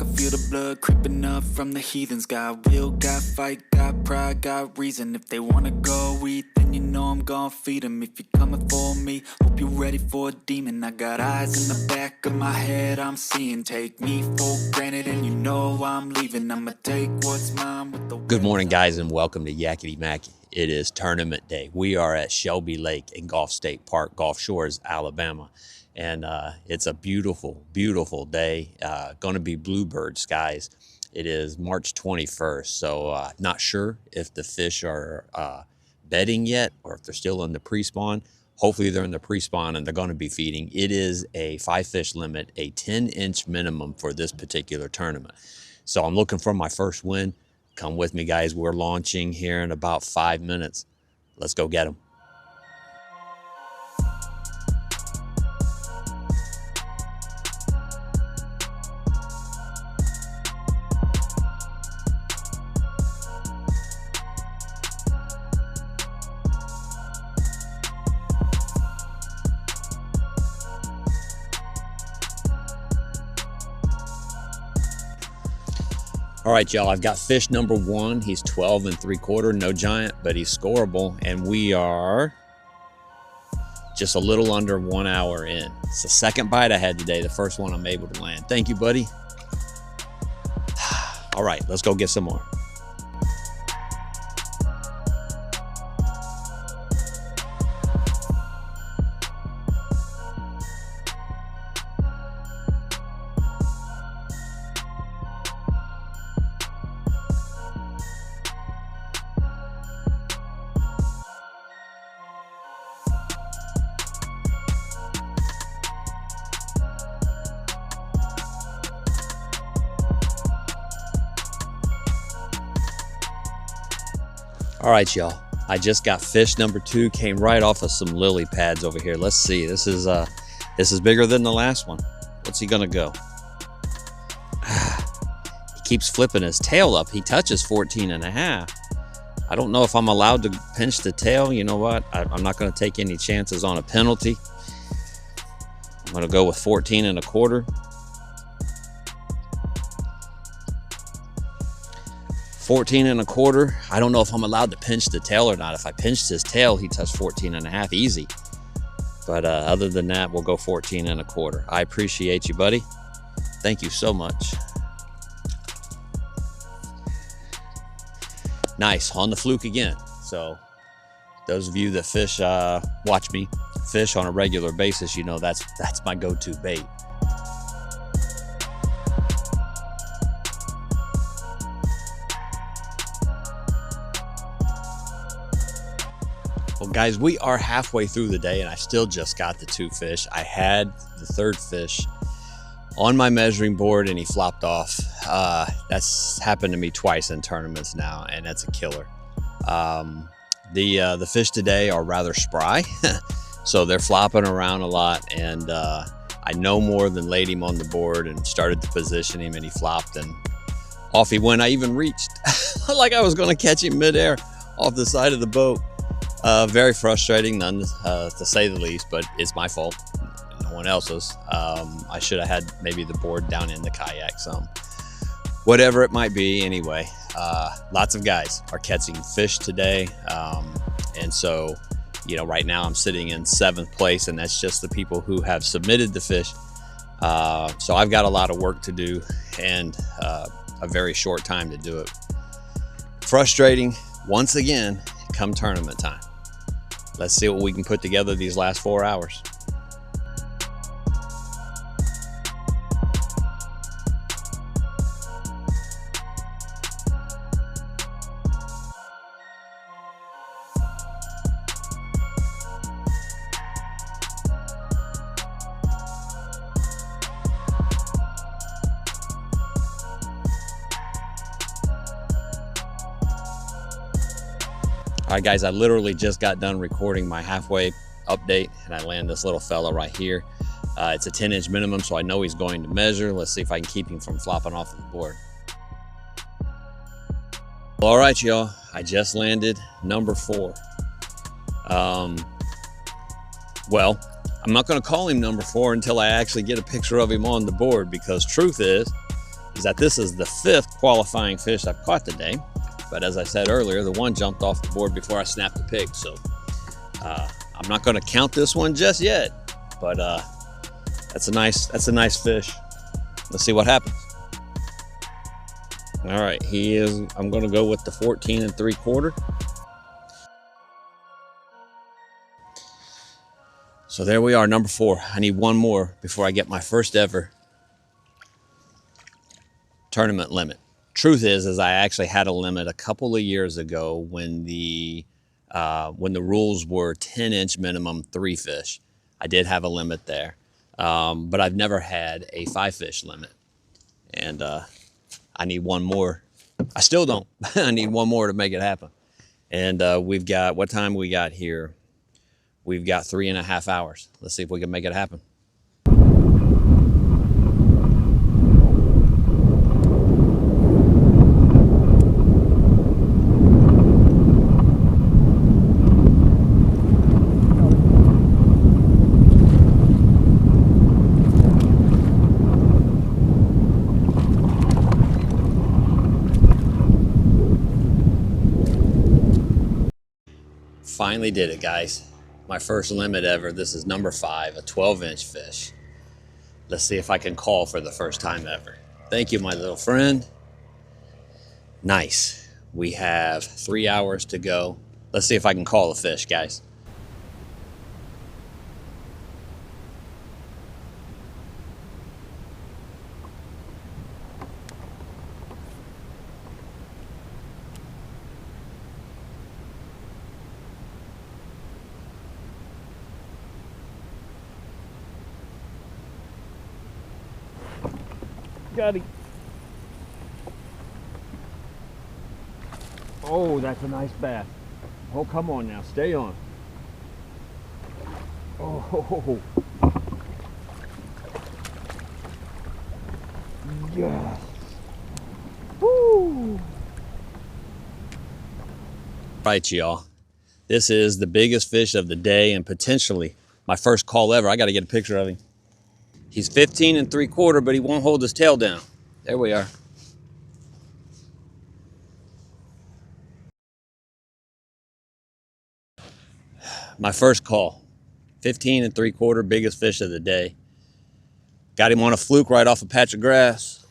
can feel the blood creeping up from the heathens. Got will, got fight, got pride, got reason. If they wanna go eat, then you know I'm gonna feed them. If you're coming for me, hope you're ready for a demon. I got eyes in the back of my head, I'm seeing. Take me for granted and you know I'm leaving. I'ma take what's mine with the... Good morning, guys, and welcome to Yakety Mackey. It is tournament day. We are at Shelby Lake in Gulf State Park, Gulf Shores, Alabama. And it's a beautiful, beautiful day. Going to be bluebird skies. It is March 21st, so not sure if the fish are bedding yet or if they're still in the pre-spawn. Hopefully they're in the pre-spawn and they're going to be feeding. It is a 5-fish limit, a 10-inch minimum for this particular tournament. So I'm looking for my first win. Come with me, guys. We're launching here in about 5 minutes. Let's go get them. All right, y'all, I've got fish number 1. He's 12 3/4, no giant, but he's scoreable. And we are just a little under 1 hour in. It's the second bite I had today, the first one I'm able to land. Thank you, buddy. All right, let's go get some more. All right, y'all, I just got fish number 2, came right off of some lily pads over here. Let's see, this is bigger than the last one. What's he gonna go? He keeps flipping his tail up. He touches 14.5. I don't know if I'm allowed to pinch the tail. You know what? I'm not gonna take any chances on a penalty. I'm gonna go with 14.25. 14.25. I don't know if I'm allowed to pinch the tail or not. If I pinched his tail, he touched 14.5 easy. But other than that, we'll go 14.25. I appreciate you, buddy. Thank you so much. Nice, on the fluke again. So those of you that fish, watch me fish on a regular basis, you know that's my go-to bait. Well, guys, we are halfway through the day and I still just got the 2 fish. I had the 3rd fish on my measuring board and he flopped off. That's happened to me twice in tournaments now, and that's a killer. The fish today are rather spry, so they're flopping around a lot, and I no more than laid him on the board and started to position him, and he flopped and off he went. I even reached like I was going to catch him midair off the side of the boat. Very frustrating, none to say the least, but it's my fault, no one else's. I should have had maybe the board down in the kayak some. Whatever it might be, anyway. Lots of guys are catching fish today, and so, you know, right now I'm sitting in 7th place, and that's just the people who have submitted the fish. So I've got a lot of work to do and a very short time to do it. Frustrating, once again, come tournament time. Let's see what we can put together these last 4 hours. All right, guys, I literally just got done recording my halfway update, and I land this little fella right here. It's a 10-inch minimum, so I know he's going to measure. Let's see if I can keep him from flopping off the board. All right, y'all, I just landed number 4. Well, I'm not going to call him number 4 until I actually get a picture of him on the board, because truth is, is that this is the 5th qualifying fish I've caught today. But as I said earlier, the one jumped off the board before I snapped the pig. So I'm not going to count this one just yet, but that's a nice fish. Let's see what happens. All right, I'm going to go with the 14 3/4. So there we are, number 4. I need one more before I get my first ever tournament limit. Truth is I actually had a limit a couple of years ago when the rules were 10-inch minimum 3 fish. I did have a limit there, but I've never had a 5-fish limit, and I need one more. I still don't. I need one more to make it happen. And we've got, what time we got here? We've got 3.5 hours. Let's see if we can make it happen. Finally did it, guys. My first limit ever. This is number 5, a 12-inch fish. Let's see if I can call for the first time ever. Thank you, my little friend. Nice. We have 3 hours to go. Let's see if I can call a fish, guys. Got him. Oh, that's a nice bass. Oh, come on now, stay on. Oh, yes. Woo. Right, y'all. This is the biggest fish of the day and potentially my first call ever. I got to get a picture of him. He's 15 3/4, but he won't hold his tail down. There we are. My first call. 15 3/4, biggest fish of the day. Got him on a fluke right off a patch of grass.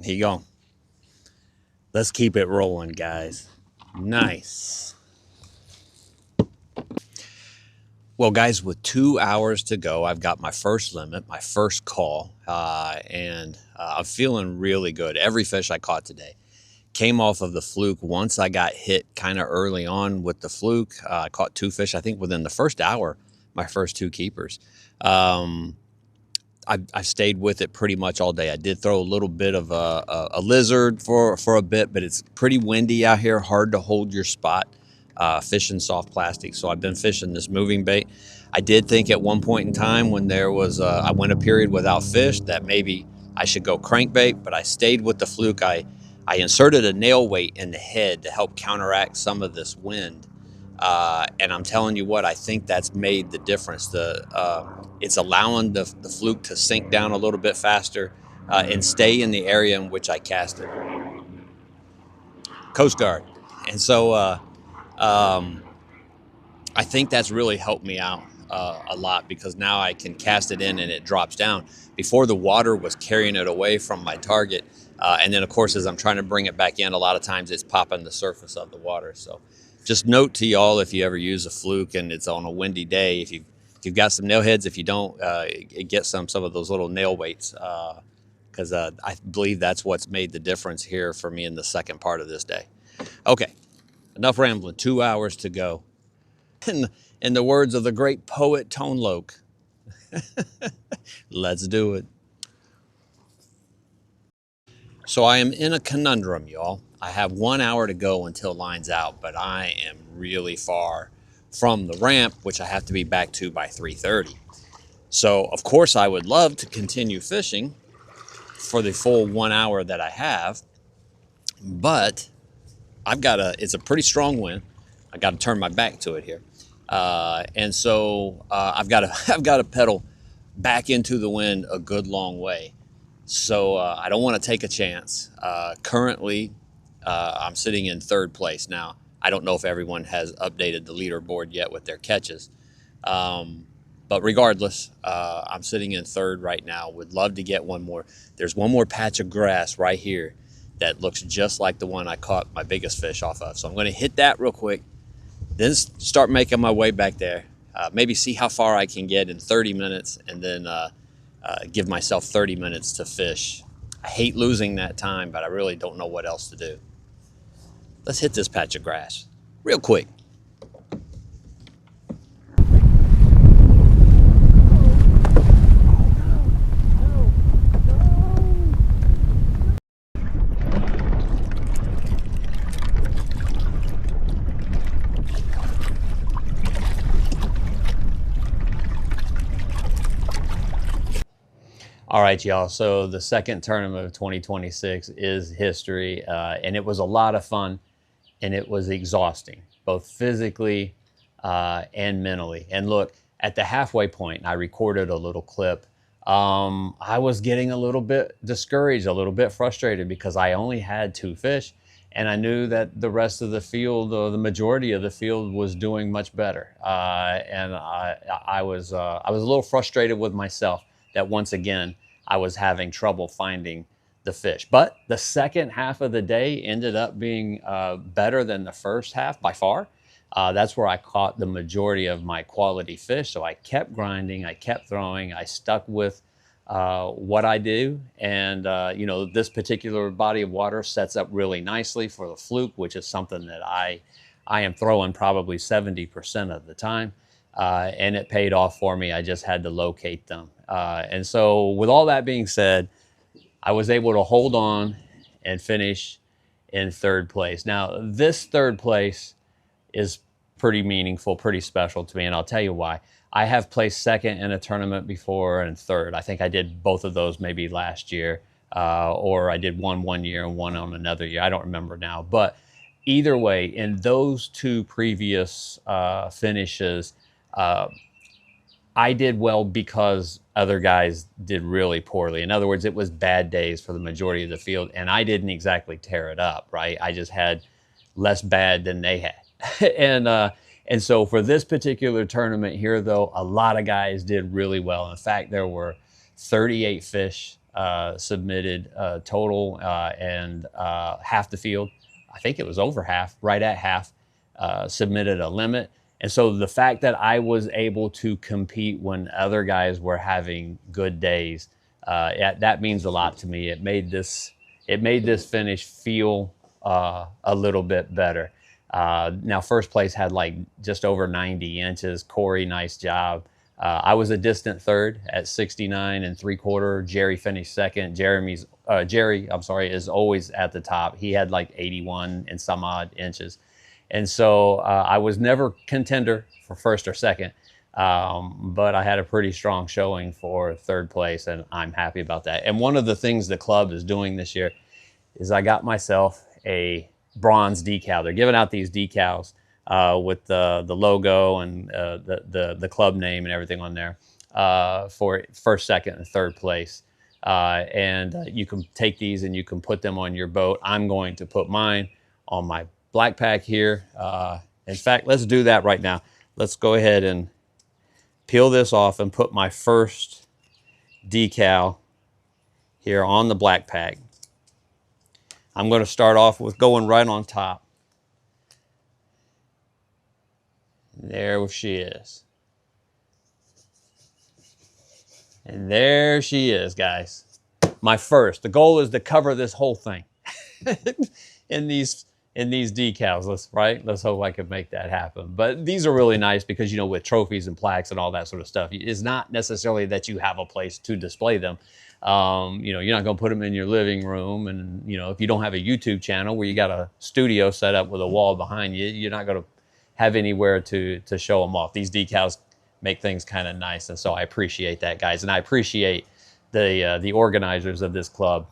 He gone. Let's keep it rolling, guys. Nice. Well, guys, with 2 hours to go, I've got my first limit, my first call, and I'm feeling really good. Every fish I caught today came off of the fluke. Once I got hit kind of early on with the fluke, I caught 2 fish, I think, within the first hour, my first 2 keepers. I stayed with it pretty much all day. I did throw a little bit of a lizard for a bit, but it's pretty windy out here, hard to hold your spot. Fishing soft plastic. So I've been fishing this moving bait. I did think at one point in time when there was, I went a period without fish, that maybe I should go crankbait, but I stayed with the fluke. I inserted a nail weight in the head to help counteract some of this wind. And I'm telling you what, I think that's made the difference. It's allowing the fluke to sink down a little bit faster and stay in the area in which I cast it. Coast Guard. And so, I think that's really helped me out a lot, because now I can cast it in and it drops down. Before, the water was carrying it away from my target, and then of course as I'm trying to bring it back in, a lot of times it's popping the surface of the water. So just note to y'all, if you ever use a fluke and it's on a windy day, if you've got some nail heads, if you don't, get some of those little nail weights, because I believe that's what's made the difference here for me in the second part of this day. Okay. Enough rambling. 2 hours to go. In the words of the great poet Tone Loc, let's do it. So I am in a conundrum, y'all. I have 1 hour to go until line's out, but I am really far from the ramp, which I have to be back to by 3:30. So, of course, I would love to continue fishing for the full 1 hour that I have, but it's a pretty strong wind. I got to turn my back to it here. And so I've got to pedal back into the wind a good long way. So I don't want to take a chance. Currently, I'm sitting in third place now. I don't know if everyone has updated the leaderboard yet with their catches. But regardless, I'm sitting in third right now. Would love to get one more. There's one more patch of grass right here that looks just like the one I caught my biggest fish off of. So I'm going to hit that real quick, then start making my way back there. Maybe see how far I can get in 30 minutes, and then give myself 30 minutes to fish. I hate losing that time, but I really don't know what else to do. Let's hit this patch of grass real quick. All right, y'all. So the second tournament of 2026 is history, and it was a lot of fun, and it was exhausting, both physically and mentally. And look, at the halfway point, I recorded a little clip. I was getting a little bit discouraged, a little bit frustrated, because I only had 2 fish, and I knew that the rest of the field, or the majority of the field, was doing much better. And I was a little frustrated with myself that once again I was having trouble finding the fish. But the second half of the day ended up being better than the first half by far. That's where I caught the majority of my quality fish. So I kept grinding, I kept throwing, I stuck with what I do. And, you know, this particular body of water sets up really nicely for the fluke, which is something that I am throwing probably 70% of the time. And it paid off for me. I just had to locate them. And so with all that being said, I was able to hold on and finish in third place. Now, this third place is pretty meaningful, pretty special to me, and I'll tell you why. I have placed second in a tournament before and third. I think I did both of those maybe last year, or I did one year and one on another year. I don't remember now. But either way, in those 2 previous finishes, I did well because other guys did really poorly. In other words, it was bad days for the majority of the field, and I didn't exactly tear it up, right? I just had less bad than they had. And so for this particular tournament here, though, a lot of guys did really well. In fact, there were 38 fish submitted total, and half the field, I think it was over half, right at half, submitted a limit. And so the fact that I was able to compete when other guys were having good days, that means a lot to me. It made this finish feel a little bit better. Now, first place had like just over 90 inches. Corey, nice job. I was a distant third at 69 3/4. Jerry finished second. Jerry, I'm sorry, is always at the top. He had like 81 and some odd inches. And so I was never contender for first or second, but I had a pretty strong showing for third place, and I'm happy about that. And one of the things the club is doing this year is I got myself a bronze decal. They're giving out these decals with the logo and the club name and everything on there for first, second, and third place. And you can take these and you can put them on your boat. I'm going to put mine on my black pack here. In fact, let's do that right now. Let's go ahead and peel this off and put my first decal here on the black pack. I'm going to start off with going right on top. There she is. And there she is, guys. My first. The goal is to cover this whole thing in these decals. Let's hope I can make that happen. But these are really nice because, you know, with trophies and plaques and all that sort of stuff, it's not necessarily that you have a place to display them. You know, you're not going to put them in your living room. And, you know, if you don't have a YouTube channel where you got a studio set up with a wall behind you, you're not going to have anywhere to show them off. These decals make things kind of nice. And so I appreciate that, guys. And I appreciate the organizers of this club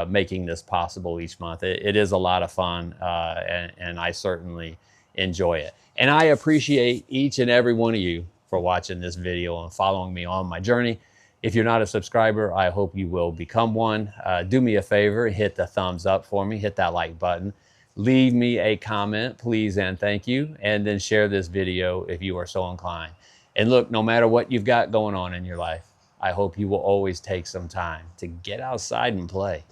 making this possible each month. It is a lot of fun, and I certainly enjoy it. And I appreciate each and every one of you for watching this video and following me on my journey. If you're not a subscriber, I hope you will become one. Do me a favor, hit the thumbs up for me, hit that like button. Leave me a comment, please and thank you, and then share this video if you are so inclined. And look, no matter what you've got going on in your life, I hope you will always take some time to get outside and play.